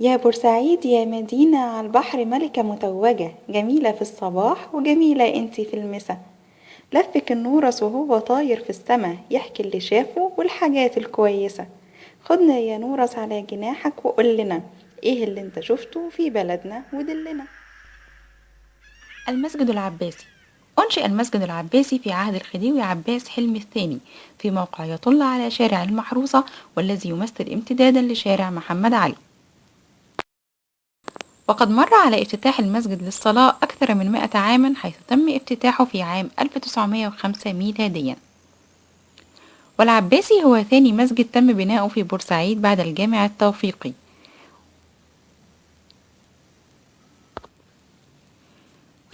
يا بورسعيد يا مدينة على البحر ملكة متوجة، جميلة في الصباح وجميلة انتي في المسا. لفك النورس وهو طاير في السما يحكي اللي شافه والحاجات الكويسة. خدنا يا نورس على جناحك وقول لنا ايه اللي انت شفته في بلدنا ودلنا. المسجد العباسي. أنشئ المسجد العباسي في عهد الخديوي عباس حلمي الثاني في موقع يطل على شارع المحروسة، والذي يمثل امتدادا لشارع محمد علي. وقد مر على افتتاح المسجد للصلاة أكثر من 100 عاما، حيث تم افتتاحه في عام 1905 ميلاديا. والعباسي هو ثاني مسجد تم بناؤه في بورسعيد بعد الجامع التوفيقي.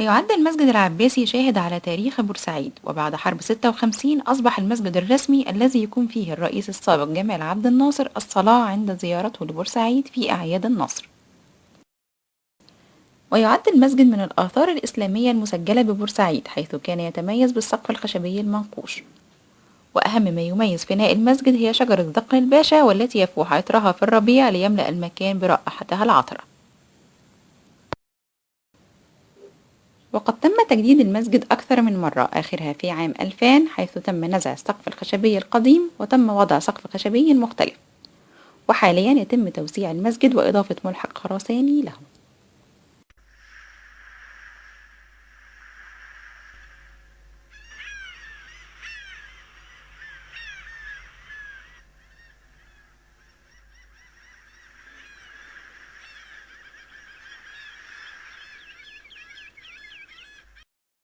ويعد المسجد العباسي شاهد على تاريخ بورسعيد، وبعد حرب 56 أصبح المسجد الرسمي الذي يقوم فيه الرئيس السابق جمال عبد الناصر الصلاة عند زيارته لبورسعيد في أعياد النصر. ويعد المسجد من الآثار الإسلامية المسجلة ببورسعيد، حيث كان يتميز بالسقف الخشبي المنقوش. وأهم ما يميز فناء المسجد هي شجرة دقن الباشا، والتي يفوح عطرها في الربيع ليملأ المكان برائحتها العطرة. وقد تم تجديد المسجد أكثر من مرة، آخرها في عام 2000، حيث تم نزع السقف الخشبي القديم وتم وضع سقف خشبي مختلف. وحاليا يتم توسيع المسجد وإضافة ملحق خرساني له.